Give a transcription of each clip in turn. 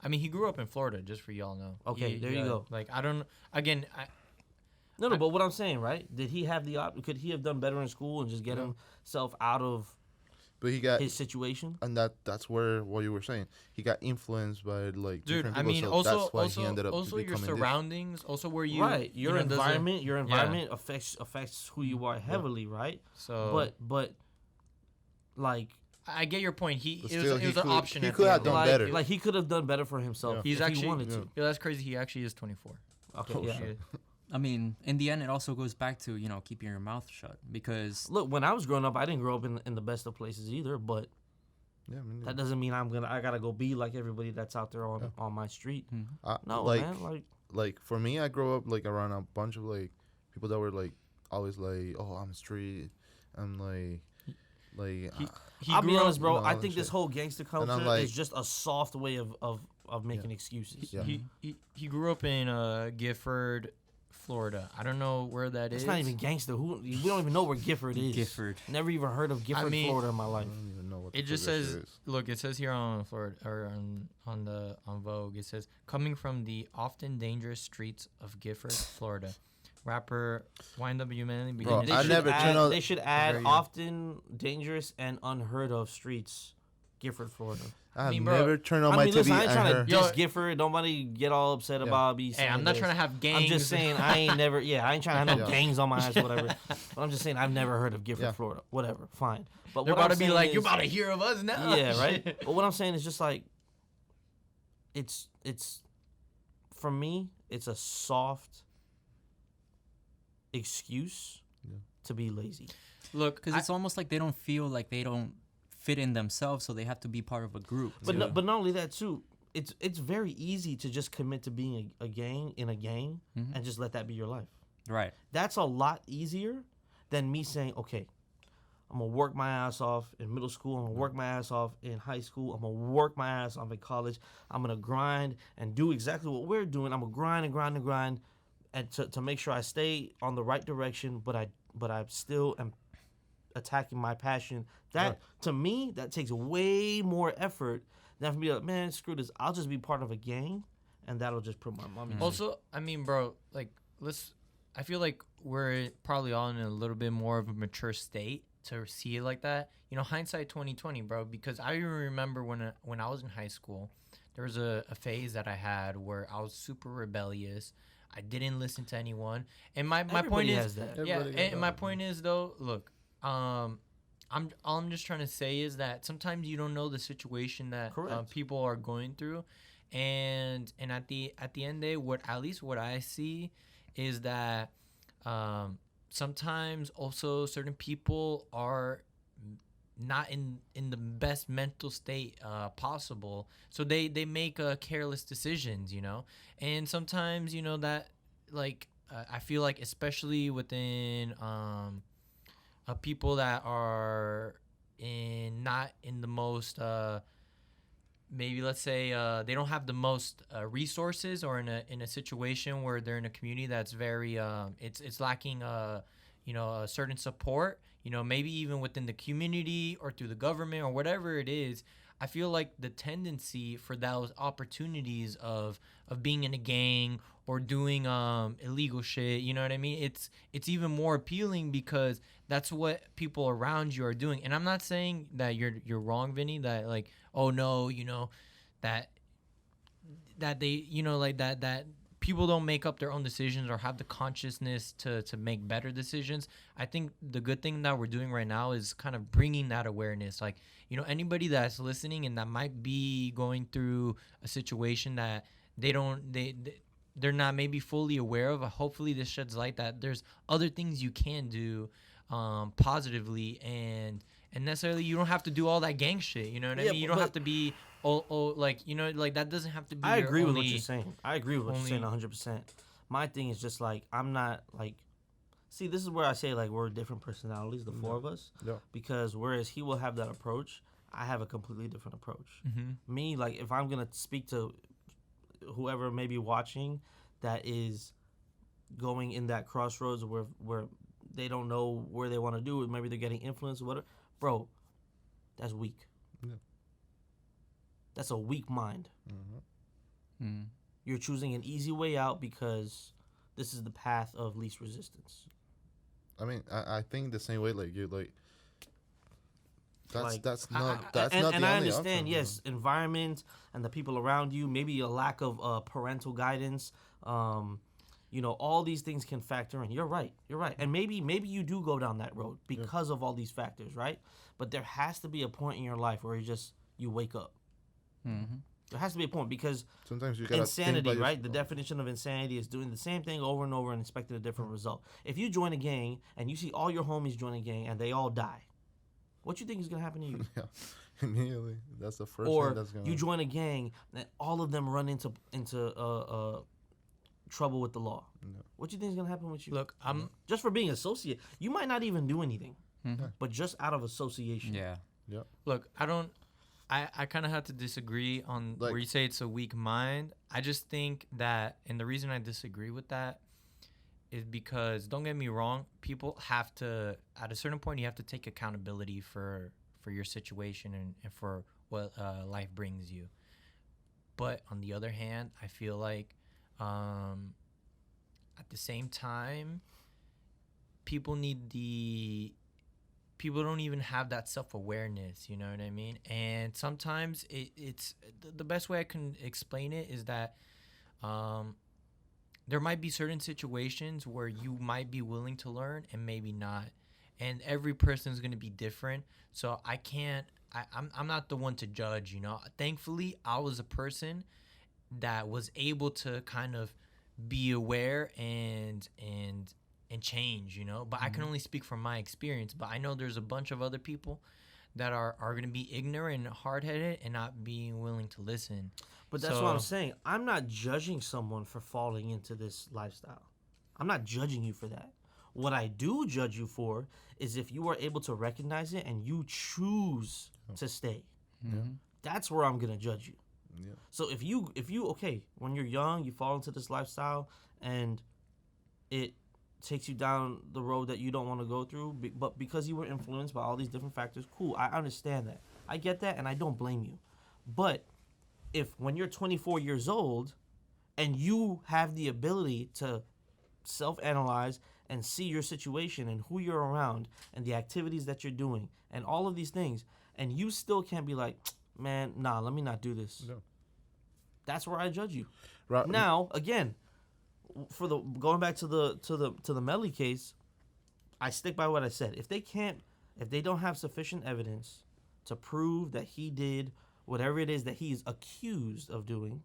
mean, he grew up in Florida, just for y'all know. Okay, there you go. Like, I don't. Again, No, but what I'm saying, right? Did he have could he have done better in school and just get himself out of but he got his situation? And that's where what you were saying. He got influenced by like dude, different I people, mean, so also, that's why he ended up also your becoming surroundings, also where you right, your environment Yeah. affects who you are heavily, right? So, but like I get your point. But It still, was an option. he at could the have end. done like, better. Like he could have done better for himself. Yeah. He's if actually he wanted to. Yeah, that's crazy. He actually is 24. Okay, Oh, yeah. shit. I mean, in the end, it also goes back to, you know, keeping your mouth shut. Because Look, when I was growing up, I didn't grow up in the best of places either, but Yeah, I mean, that doesn't mean I gotta go be like everybody that's out there on my street. No, like, man, like for me, I grew up like around a bunch of like people that were like always like, oh, I'm street, I'm like. I'll be honest, bro. you know, I all think that this shit. whole gangster I'm culture like- is just a soft way of making excuses. Yeah. He grew up in Gifford, Florida. I don't know where that is. It's not even gangster. We don't even know where Gifford is. Gifford. Never even heard of Gifford, Florida in my life. I don't even know what It the just fuck that says, shit is. look, it says here on Florida or on Vogue, it says coming from the often dangerous streets of Gifford, Florida. Rapper YNW Manly Bro, began I his never turn on- They should add very young. often dangerous and unheard of streets, Gifford, Florida. I've mean, bro, never turned on I my mean, TV listen, I ain't and trying to heard. diss Gifford. Nobody get all upset about me. Hey, saying I'm not this. trying to have gangs. I'm just saying I ain't never. Yeah, I ain't trying to have no Yeah. gangs on my ass or whatever. But I'm just saying I've never heard of Gifford, Yeah. Florida. Whatever, fine. But They're what about I'm to be saying like, is, you're about to hear of us now. Yeah, right. But what I'm saying is just like, it's for me, it's a soft excuse to be lazy. Look, because it's almost like they don't feel like they don't fit in themselves, so they have to be part of a group. But but not only that too. It's very easy to just commit to being a gang and just let that be your life. Right. That's a lot easier than me saying, okay, I'm going to work my ass off in middle school. I'm going to work my ass off in high school. I'm going to work my ass off in college. I'm going to grind and do exactly what we're doing. I'm going to grind and grind and grind and to make sure I stay on the right direction, but I still am attacking my passion. That, to me, that takes way more effort than for me to, like, man, screw this. I'll just be part of a gang, and that'll just put my mommy. Also, I mean, bro, like, I feel like we're probably all in a little bit more of a mature state to see it like that. You know, hindsight 2020, bro, because I even remember when I was in high school, there was a phase that I had where I was super rebellious. I didn't listen to anyone. And my point has is, that. yeah, Everybody got and my that. point is, though, look, I'm just trying to say is that sometimes you don't know the situation that Correct. people are going through, and at the end of the day, at least what I see is that sometimes also certain people are not in the best mental state possible, so they make careless decisions, you know, and sometimes, you know, that like I feel like especially within people that are not in the most maybe let's say they don't have the most resources, or in a situation where they're in a community that's very it's lacking you know, a certain support, you know, maybe even within the community or through the government or whatever it is. I feel like the tendency for those opportunities of being in a gang or doing illegal shit, you know what I mean? It's even more appealing because that's what people around you are doing. And I'm not saying that you're wrong, Vinny, that like, oh no, you know, that they, you know, like that people don't make up their own decisions or have the consciousness to make better decisions. I think the good thing that we're doing right now is kind of bringing that awareness. Like, you know, anybody that's listening and that might be going through a situation that they're not maybe fully aware of, hopefully this sheds light that there's other things you can do positively, and necessarily you don't have to do all that gang shit, you know what I mean? You don't have to be like, you know, like that doesn't have to be I your agree with only, what you're saying. I agree with what you're saying only- 100%. My thing is just like, I'm not like, see, this is where I say like we're different personalities, the four of us. Yeah. Because whereas he will have that approach, I have a completely different approach. Mm-hmm. Me, like if I'm going to speak to whoever may be watching that is going in that crossroads where they don't know where they want to do it, maybe they're getting influenced or whatever, bro, that's weak. Yeah. That's a weak mind. Mm. You're choosing an easy way out because this is the path of least resistance. I mean, I think the same way. Like you, like Like, that's I- not I- that's and, not and the I only understand, option. yes, environment and the people around you, maybe a lack of parental guidance, all these things can factor in. You're right, and maybe you do go down that road because of all these factors, right? But there has to be a point in your life where you wake up. Mm-hmm. There has to be a point because Sometimes you gotta insanity, think by right? The definition of insanity is doing the same thing over and over and expecting a different result. If you join a gang and you see all your homies join a gang and they all die, what you think is gonna happen to you? Yeah, immediately. That's the first Or thing that's gonna. you join a gang and all of them run into trouble with the law. No. What you think is gonna happen with you? Look, I'm Just for being associated, you might not even do anything, Mm-hmm. but just out of association. Yeah. look. I kind of have to disagree on Like- where you say it's a weak mind. I just think that, and the reason I disagree with that is because, don't get me wrong, people have to, at a certain point, you have to take accountability for your situation and for what life brings you. But on the other hand, I feel like at the same time, people don't even have that self-awareness, you know what I mean? And sometimes it's the best way I can explain it is that there might be certain situations where you might be willing to learn and maybe not, and every person is going to be different. So I'm not the one to judge, you know. Thankfully, I was a person that was able to kind of be aware and change, you know. But I can only speak from my experience. But I know there's a bunch of other people that are going to be ignorant and hard-headed and not being willing to listen. But that's what I'm saying. I'm not judging someone for falling into this lifestyle. I'm not judging you for that. What I do judge you for is if you are able to recognize it and you choose to stay. Mm-hmm. That's where I'm gonna judge you. Yeah. So if you okay, when you're young, you fall into this lifestyle and it takes you down the road that you don't want to go through, but because you were influenced by all these different factors, cool. I understand that. I get that, and I don't blame you. But if when you're 24 years old and you have the ability to self-analyze and see your situation and who you're around and the activities that you're doing and all of these things, and you still can't be like, man, nah, let me not do this. No. That's where I judge you. Right. Now, again, for the going back to the Melly case, I stick by what I said. If they don't have sufficient evidence to prove that he did whatever it is that he is accused of doing,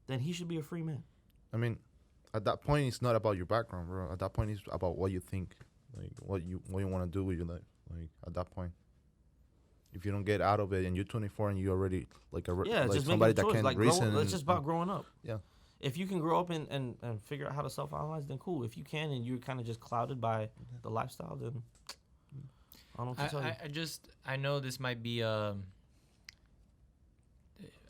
then he should be a free man. I mean, at that point, it's not about your background, bro. At that point, it's about what you think, like what you want to do with your life. Like at that point, if you don't get out of it and you're 24 and you already like like just somebody make a that choice. can Like, reason. it's just about growing up. Yeah. If you can grow up and figure out how to self-analyze, then cool. If you can and you're kind of just clouded by the lifestyle, then I don't know what to tell you. I know this might be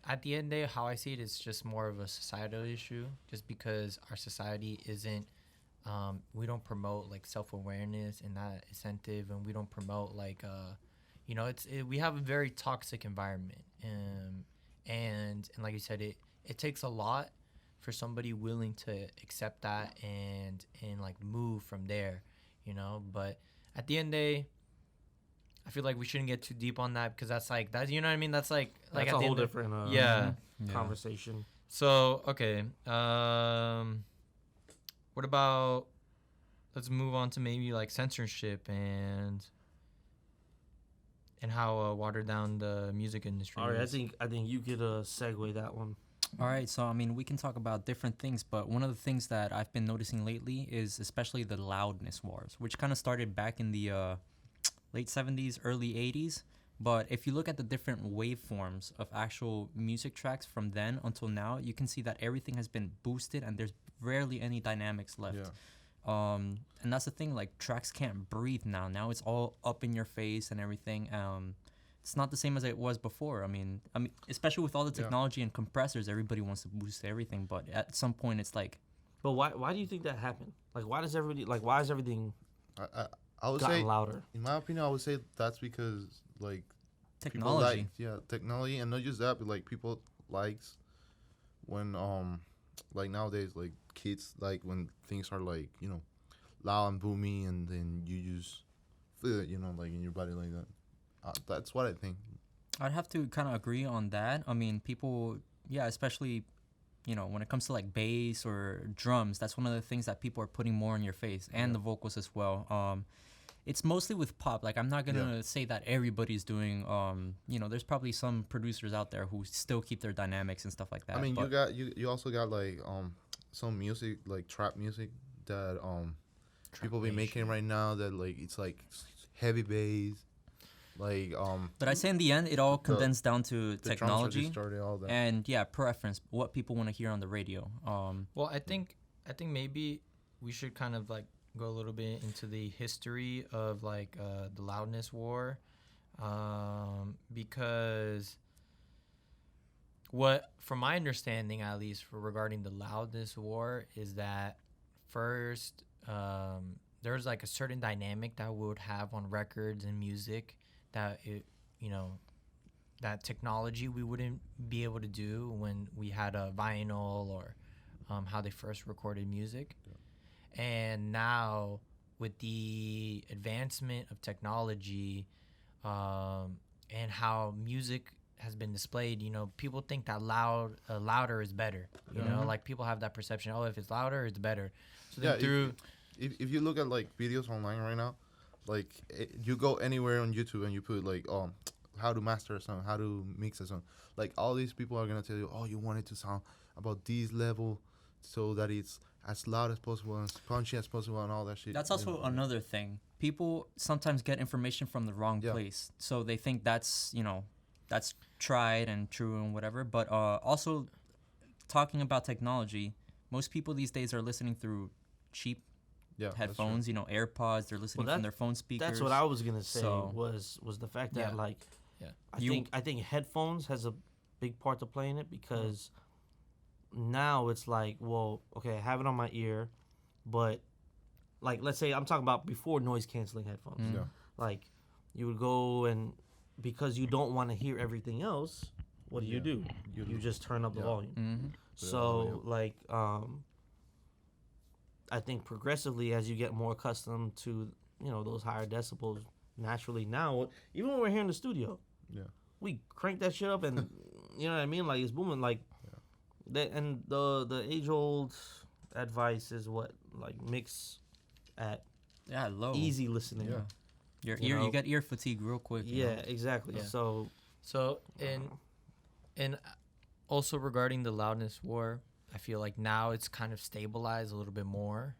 at the end of the day, how I see it is just more of a societal issue, just because our society isn't, we don't promote like self-awareness and that incentive, and we don't promote like, we have a very toxic environment, and like you said, it takes a lot for somebody willing to accept that and like move from there, you know. But at the end of the day, I feel like we shouldn't get too deep on that, because that's like that. You know what I mean? That's like That's at a the whole end of- different yeah. conversation. So okay, what about? Let's move on to maybe like censorship and how watered down the music industry. All right, is. I think you could segue that one. All right, so I mean, we can talk about different things, but one of the things that I've been noticing lately is especially the loudness wars, which kind of started back in the late 70s, early 80s. But if you look at the different waveforms of actual music tracks from then until now, you can see that everything has been boosted and there's rarely any dynamics left. Yeah. And that's the thing, like tracks can't breathe now. Now it's all up in your face and everything. It's not the same as it was before. I mean, especially with all the technology and compressors, everybody wants to boost everything. But at some point, it's like. But why do you think that happened? Like, why is everything I would gotten say, louder? in my opinion, I would say that's because like Technology. technology, and not just that, but like people likes like nowadays, like kids, like when things are like loud and boomy, and then you just feel it, like in your body like that. That's what I think. I'd have to kind of agree on that. I mean, people, yeah, especially, when it comes to like bass or drums, that's one of the things that people are putting more in your face, and the vocals as well. It's mostly with pop. Like, I'm not gonna say that everybody's doing. There's probably some producers out there who still keep their dynamics and stuff like that. I mean, but you also got like some music, like trap music that people be making right now, that like it's like heavy bass, like But I say in the end, it all condenses down to the drums are technology distorted, all that. and preference, what people want to hear on the radio. Well, I think maybe we should kind of like go a little bit into the history of like the loudness war, because from my understanding, at least regarding the loudness war, is that first there's like a certain dynamic that we would have on records and music that that technology we wouldn't be able to do when we had a vinyl, or how they first recorded music. And now with the advancement of technology, and how music has been displayed, people think that louder is better. Like people have that perception. Oh, if it's louder, it's better. So then if you look at like videos online right now, like you go anywhere on YouTube and you put like how to master a song, how to mix a song, like all these people are gonna tell you, oh, you want it to sound about this level, so that it's as loud as possible, as punchy as possible, and all that shit. That's also another thing. People sometimes get information from the wrong place, so they think that's that's tried and true and whatever. But also, talking about technology, most people these days are listening through cheap headphones. AirPods. They're listening from their phone speakers. That's what I was gonna say. Was the fact that I think headphones has a big part to play in it, because now it's like, well, okay, I have it on my ear, but like, let's say I'm talking about before noise canceling headphones. Like, you would go, and because you don't want to hear everything else, what do? You just turn up the volume. So like I think progressively, as you get more accustomed to those higher decibels, naturally now, even when we're here in the studio, we crank that shit up, and you know what I mean, like it's booming, like that. And the age old advice is what, like, mix at low, easy listening. You get ear fatigue real quick. Exactly. So and also regarding the loudness war, I feel like now it's kind of stabilized a little bit more.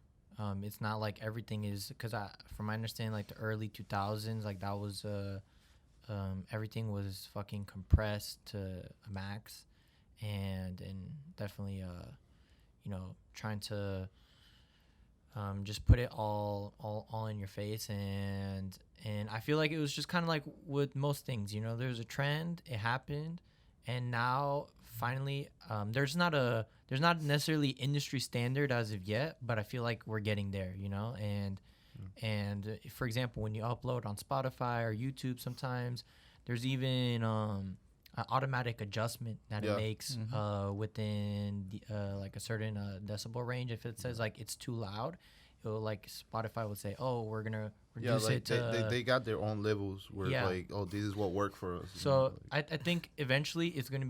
It's not like everything is, because from my understanding, like the early 2000s, like that was everything was fucking compressed to a max, and definitely trying to just put it all in your face, and I feel like it was just kind of like with most things, there's a trend, it happened, and now finally there's not necessarily industry standard as of yet, but I feel like we're getting there, and for example, when you upload on Spotify or YouTube, sometimes there's even an automatic adjustment that it makes within like a certain decibel range. If it says like it's too loud, it will, like, Spotify would say, oh, we're gonna reduce like it to they got their own levels where like, oh, this is what worked for us. So I think eventually it's gonna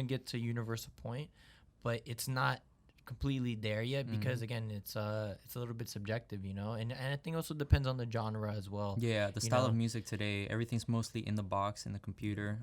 get to universal point, but it's not completely there yet, because again, it's a little bit subjective, and I think also depends on the genre as well. The style of music today, everything's mostly in the box, in the computer.